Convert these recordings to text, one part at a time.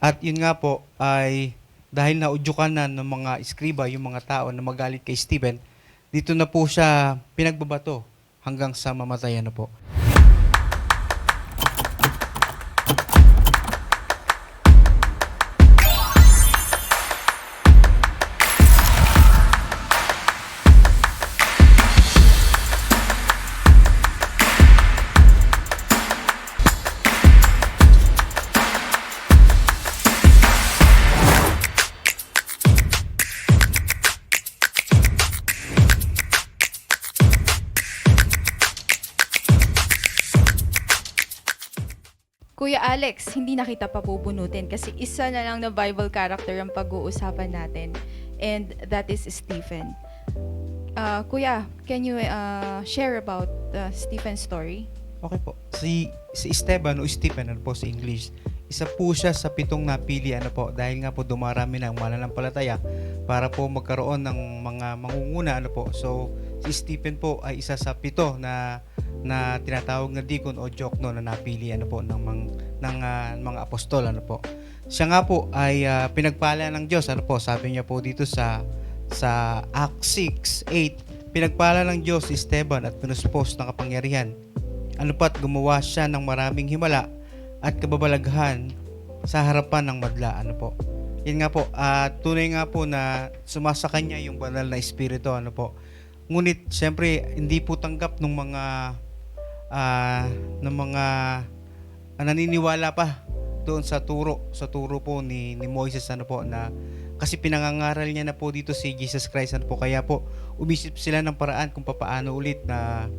At yun nga po ay dahil naudyukan na ng mga iskriba, yung mga tao na magalit kay Stephen, dito na po siya pinagbabato hanggang sa mamatayan na po. Kuya Alex, hindi na kita papupunutin kasi isa na lang na Bible character ang pag-uusapan natin. And that is Stephen. Kuya, can you share about Stephen's story? Okay po. Si Esteban o Stephen ano po sa English, isa po siya sa 7 napili ano po dahil nga po dumarami ng mananampalataya para po magkaroon ng mga mangunguna ano po. So si Stephen po ay isa sa 7 na tinatawag na deacon o diokno na napili ano po ng mga apostol ano po. Siya nga po ay pinagpala ng Diyos ano po. Sabi niya po dito sa Acts 6:8, pinagpala ng Diyos si Esteban at pinuspos ng kapangyarihan. Ano pa't gumawa siya ng maraming himala at kababalaghan sa harapan ng madla. Ano po? Yan nga po, tunay nga po na sumasa kanya yung banal na espiritu. Ano po? Ngunit, siyempre, hindi po tanggap ng mga naniniwala pa doon sa turo po ni Moises ano po na kasi pinangangaral niya na po dito si Jesus Christ ano po, kaya po umisip sila ng paraan kung papaano ulit na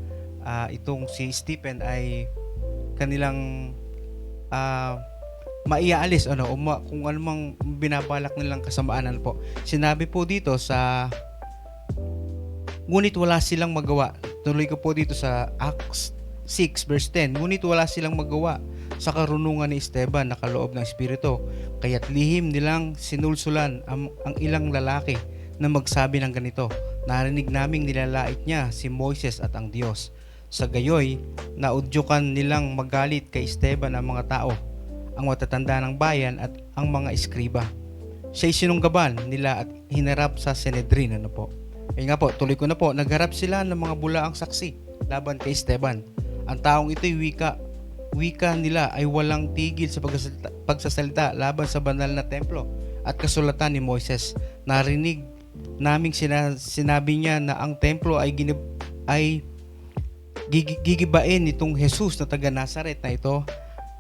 itong si Stephen ay kanilang maiaalis ano kung ano mang binabalak nilang kasamaan ano po. Sinabi po dito sa ngunit wala silang magawa. Tuloy ko po dito sa Acts 6 verse 10. Ngunit wala silang magawa sa karunungan ni Esteban na kaloob ng Espiritu. Kaya't lihim nilang sinulsulan ang ilang lalaki na magsabi ng ganito. Narinig naming nilalait niya si Moises at ang Diyos. Sa gayoy, naudyukan nilang magalit kay Esteban ang mga tao, ang matatanda ng bayan at ang mga iskriba. Siya'y sinunggaban nila at hinarap sa Sanhedrin. Ano po? Ayun nga po, tuloy ko na po, nagharap sila ng mga bulaang saksi laban kay Esteban. Ang taong ito'y wika nila ay walang tigil sa pagsasalita laban sa banal na templo at kasulatan ni Moises. Narinig naming sinabi niya na ang templo ay gigibain nitong Jesus na taga Nazaret na ito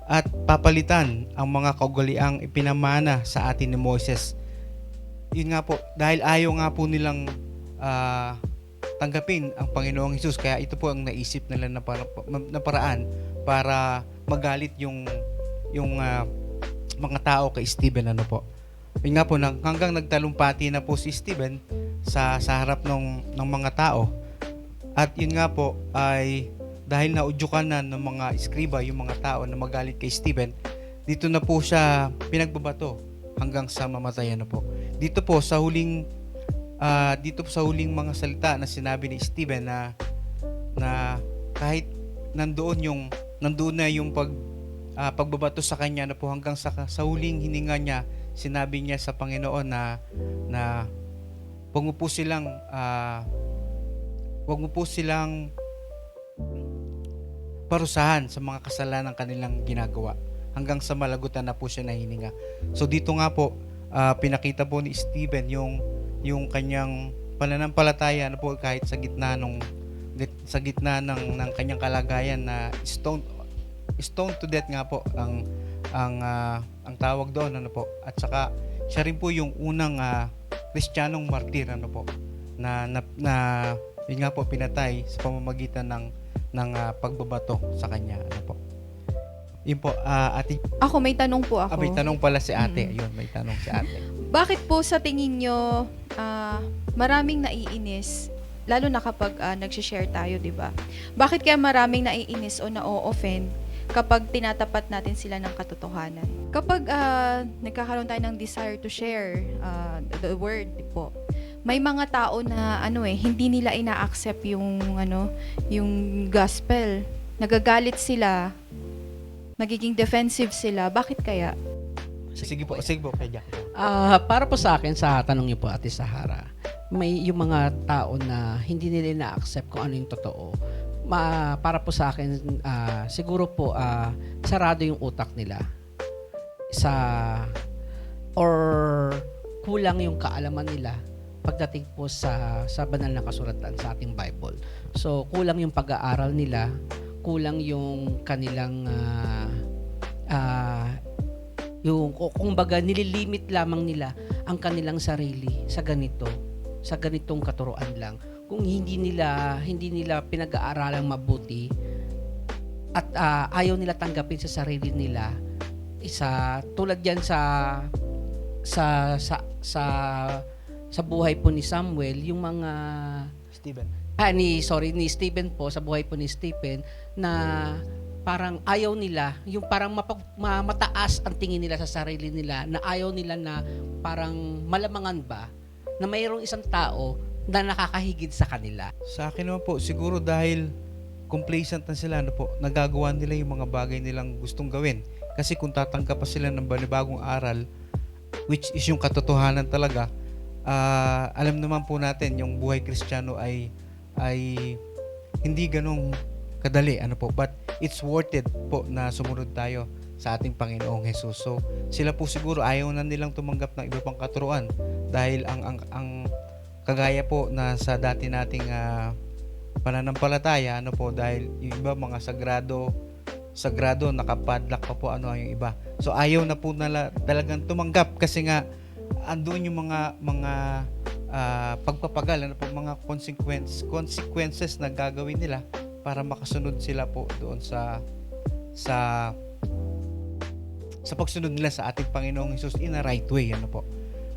at papalitan ang mga kaugaliang ipinamana sa atin ni Moises. Yun nga po, dahil ayaw nga po nilang tanggapin ang Panginoong Jesus, kaya ito po ang naisip nila na paraan para magalit yung mga tao kay Stephen ano po. Yun nga po, hanggang nagtalumpati na po si Stephen sa harap ng mga tao. At yun nga po ay dahil naudyukan na ng mga iskriba yung mga tao na magalit kay Stephen, dito na po siya pinagbabato hanggang sa mamatayan na po. Dito po sa huling mga salita na sinabi ni Stephen na kahit nandoon na yung pagbabato sa kanya na po hanggang sa huling hininga niya, sinabi niya sa Panginoon na wag mo po silang parusahan sa mga kasalanan kanilang ginagawa hanggang sa malagutan na po siya na hininga. So dito nga po pinakita po ni Stephen yung kanyang pananampalataya na po kahit sa gitna ng kanyang kalagayan na stone to death nga po ang tawag doon ano po. At saka siya rin po yung unang Kristiyanong martir ano po na yun nga po pinatay sa pamamagitan ng pagbabato sa kanya ano po. Yun po ate. Ako, may tanong po ako. May tanong pala si ate. Ayun, may tanong si ate. Bakit po sa tingin nyo maraming naiinis, lalo na kapag nag-share tayo, di ba? Bakit kaya maraming naiinis o na-offend kapag tinatapat natin sila ng katotohanan? Kapag nagkakaroon tayo ng desire to share the word po, may mga tao na hindi nila ina-accept yung gospel. Nagagalit sila, nagiging defensive sila. Bakit kaya? Sige po, kay Jack. Para po sa akin, sa tanong niyo po, Ate Sahara, may yung mga tao na hindi nila na-accept kung ano yung totoo. Para po sa akin, siguro po, sarado yung utak nila sa or kulang yung kaalaman nila pagdating po sa banal na kasulatan sa ating Bible. So, kulang yung pag-aaral nila, kulang yung kanilang yung kumbaga nililimit lamang nila ang kanilang sarili sa ganitong katuruan lang. Kung hindi nila pinag-aaralang mabuti at ayaw nila tanggapin sa sarili nila, tulad yan sa buhay po ni Samuel, yung mga ni Stephen po, sa buhay po ni Stephen, na parang ayaw nila, yung parang mataas ang tingin nila sa sarili nila, na ayaw nila na parang malamangan ba na mayroong isang tao na nakakahigit sa kanila. Sa akin naman po, siguro dahil complacent na sila, nagagawa nila yung mga bagay nilang gustong gawin. Kasi kung tatanggap pa sila ng bagong aral, which is yung katotohanan talaga, alam naman po natin, yung buhay Kristiyano ay hindi ganong kadali, but it's worth it po na sumunod tayo sa ating Panginoong Hesus. So, sila po siguro ayaw na nilang tumanggap ng iba pang katuruan dahil ang kagaya po na sa dati nating pananampalataya, dahil yung iba mga sagrado nakapadlock pa po yung iba. So, ayaw na po nila talagang tumanggap kasi nga andun yung mga pagpapagal, mga consequences na gagawin nila para makasunod sila po doon sa pagsunod nila sa ating Panginoong Hesus in a right way, po.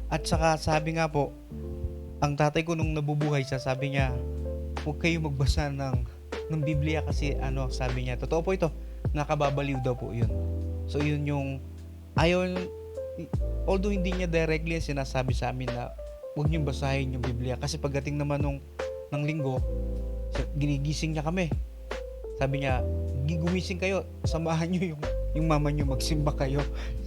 At saka sabi nga po, ang tatay ko nung nabubuhay siya, sabi niya, huwag kayo magbasa ng Biblia kasi sabi niya, totoo po ito, nakababaliw daw po yun. So yun yung although hindi niya directly sinasabi sa amin na huwag niyong basahin yung Biblia kasi pagdating naman ng linggo, ginigising niya kami. Sabi niya, gumising kayo, samahan niyo yung mama niyo, magsimba kayo.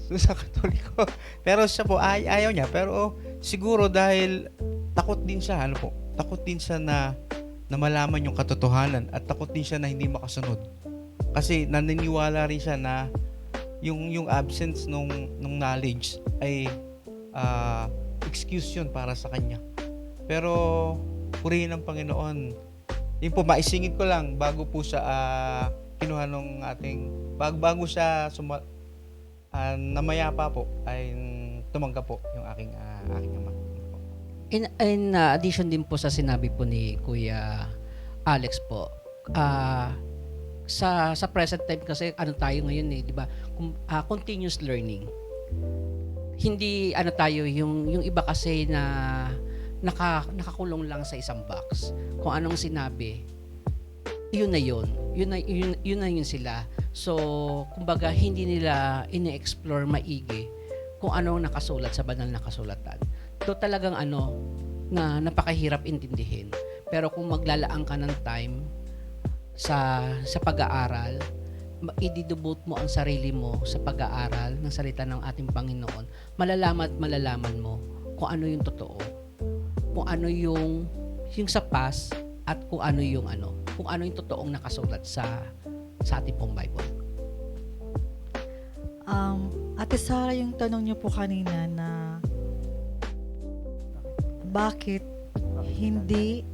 So, sa Katoliko. Pero siya po, ayaw niya. Pero siguro dahil takot din siya, takot din siya na malaman yung katotohanan at takot din siya na hindi makasunod. Kasi naniniwala rin siya na yung absence nung knowledge ay excuse yun para sa kanya. Pero purihin ng Panginoon. Yun po, maisingit ko lang bago po siya kinuha nung bago siya namaya pa po ay tumanggap po yung aking ama. In addition din po sa sinabi po ni Kuya Alex po, sa present time kasi tayo ngayon di ba? Continuous learning. Hindi tayo yung iba kasi na nakakulong lang sa isang box. Kung anong sinabi, yun na yun sila. So, kumbaga hindi nila ine-explore maigi kung anong nakasulat sa banal na kasulatan. So talagang na napakahirap intindihin. Pero kung maglalaan ka ng time sa pag-aaral, ididubot mo ang sarili mo sa pag-aaral ng salita ng ating Panginoon, malalaman mo kung ano yung totoo, kung ano yung sa past at kung ano yung totoong nakasulat sa ating pong Bible. Ate Sara, yung tanong niyo po kanina na bakit hindi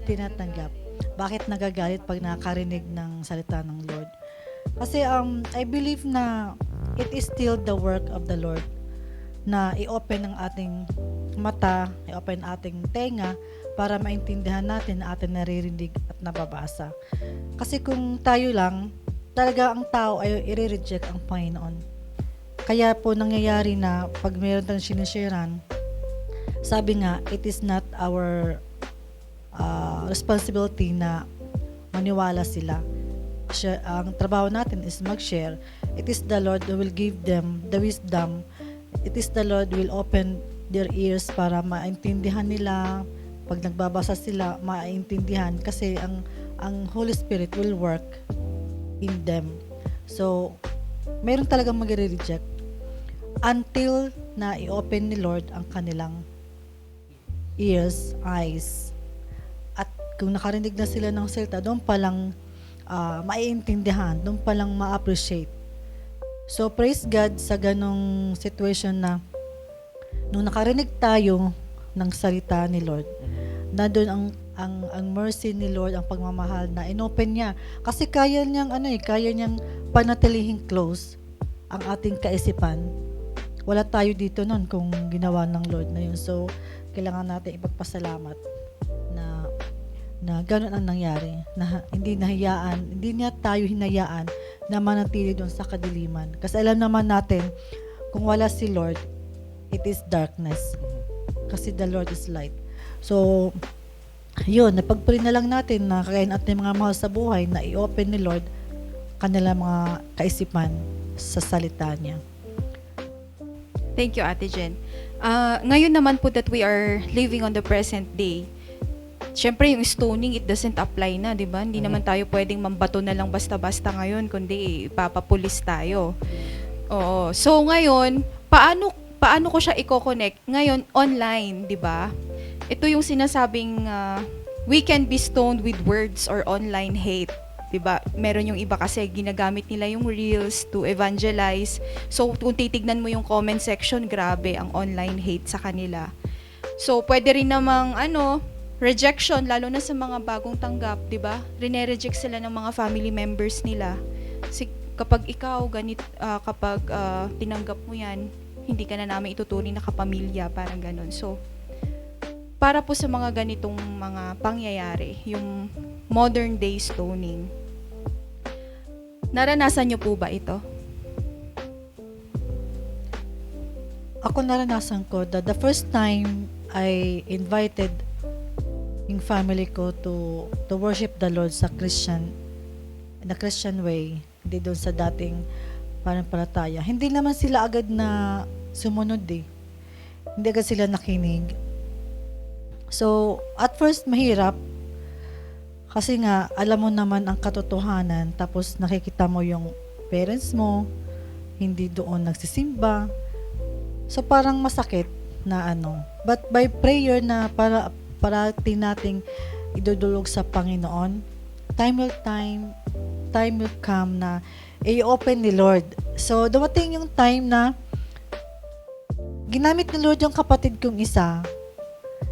tinatanggap, bakit nagagalit pag nakarinig ng salita ng Lord. Kasi I believe na it is still the work of the Lord na i-open ang ating mata, i-open ating tenga para maintindihan natin na ating naririnig at nababasa. Kasi kung tayo lang, talaga ang tao ay i-reject ang Panginoon. Kaya po nangyayari na pag mayroon tayong sinisharean, sabi nga, it is not our responsibility na maniwala sila. Ang trabaho natin is mag-share. It is the Lord who will give them the wisdom. It is the Lord who will open their ears para maintindihan nila. Pag nagbabasa sila, maintindihan kasi ang Holy Spirit will work in them. So, Meron talagang magre-reject until na i-open ni Lord ang kanilang ears, eyes. At kung nakarinig na sila ng salita, doon palang maiintindihan, doon palang ma-appreciate. So, praise God sa ganong situation na nung nakarinig tayo ng salita ni Lord, na doon ang mercy ni Lord, ang pagmamahal na inopen niya. Kasi kaya niyang kaya niyang panatilihing close ang ating kaisipan. Wala tayo dito noon kung ginawa ng Lord na yun. So, kailangan natin ipagpasalamat na gano'n ang nangyari, na hindi niya tayo hinayaan na manatili doon sa kadiliman. Kasi alam naman natin, kung wala si Lord, it is darkness. Kasi the Lord is light. So, yun, napag-pray na lang natin na kakain ating mga mahal sa buhay na i-open ni Lord kanila mga kaisipan sa salita niya. Thank you, Ate Jen. Ngayon naman po that we are living on the present day, syempre yung stoning, it doesn't apply na, di ba? Hindi naman tayo pwedeng mambato na lang basta-basta ngayon, kundi ipapapulis tayo. Oo. So ngayon, paano ko siya i-connect? Ngayon, online, di ba? Ito yung sinasabing we can be stoned with words or online hate. Diba? Meron yung iba kasi ginagamit nila yung reels to evangelize. So, kung titignan mo yung comment section, grabe ang online hate sa kanila. So, pwede rin namang rejection, lalo na sa mga bagong tanggap, diba? Rene-reject sila ng mga family members nila. Kapag ikaw, kapag tinanggap mo yan, hindi ka na namin ituturing na kapamilya, parang ganun. So, para po sa mga ganitong mga pangyayari, yung modern day stoning. Naranasan niyo po ba ito? Ako naranasan ko that the first time I invited yung family ko to worship the Lord sa in a Christian way, hindi doon sa dating pananampalataya. Hindi naman sila agad na sumunod eh. Hindi agad sila nakinig. So, at first mahirap. Kasi nga, alam mo naman ang katotohanan, tapos nakikita mo yung parents mo, hindi doon nagsisimba. So, parang masakit na But by prayer na parati nating idudulog sa Panginoon, time will come na i-open ni Lord. So, dumating yung time na ginamit ni Lord yung kapatid kong isa,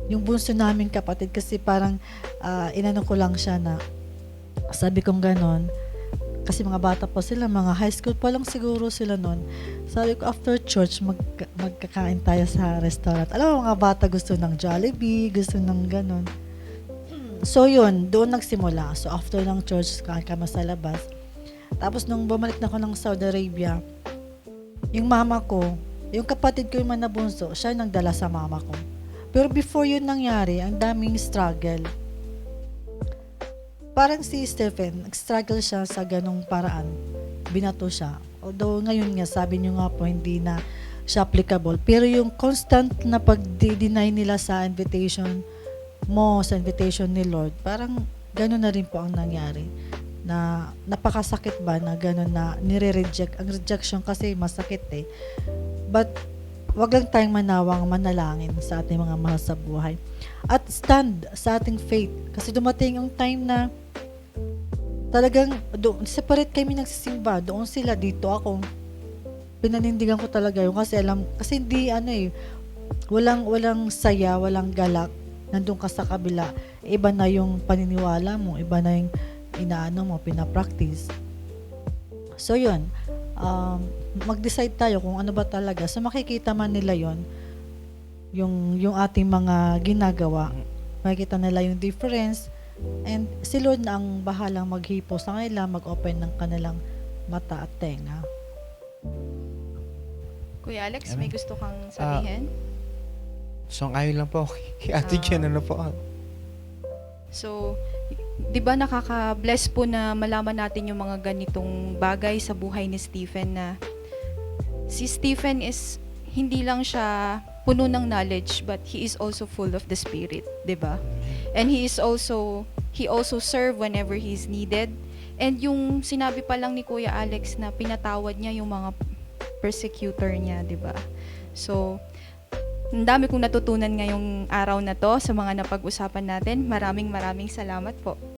yung bunso namin kapatid, kasi parang inano ko lang siya na sabi kong ganon, kasi mga bata pa sila, mga high school pa lang siguro sila nun. Sabi ko, after church magkakain tayo sa restaurant. Alam mo, mga bata gusto ng Jollibee, gusto ng ganon. So yun, doon nagsimula. So after ng church, kain kami sa labas. Tapos nung bumalik na ako ng Saudi Arabia, yung mama ko, yung kapatid ko yung manabunso, siya nang dala sa mama ko. Pero before yun nangyari, ang daming struggle. Parang si Stephen, nag-struggle siya sa ganong paraan. Binato siya. Although ngayon nga, sabi niyo nga po, hindi na siya applicable. Pero yung constant na pag-deny nila sa invitation mo, sa invitation ni Lord, parang ganon na rin po ang nangyari. Na napakasakit ba na ganon na nire-reject. Ang rejection kasi masakit eh. But wag lang tayong manalangin sa ating mga mahal sa buhay. At stand sa ating faith. Kasi dumating yung time na talagang separate kami nagsisimba. Doon sila, dito ako. Pinanindigan ko talaga yun kasi hindi walang saya, walang galak. Nandun ka sa kabila. Iba na yung paniniwala mo, iba na yung pinapractice. So yun, mag-decide tayo kung ano ba talaga. So makikita man nila yon yung ating mga ginagawa. Makikita nila yung difference, and si Lord na ang bahalang maghipo sa kanila, mag-open ng kanilang mata at tenga. Kuya Alex, may gusto kang sabihin? Ayon lang po kay Ate Jen, po. So, di ba nakaka-bless po na malaman natin yung mga ganitong bagay sa buhay ni Stephen, na si Stephen is hindi lang siya puno ng knowledge, but he is also full of the Spirit, di ba? And he also serve whenever he's needed. And yung sinabi pa lang ni Kuya Alex na pinatawad niya yung mga persecutor niya, di ba? So, ang dami kong natutunan ngayong araw na to sa mga napag-usapan natin. Maraming salamat po.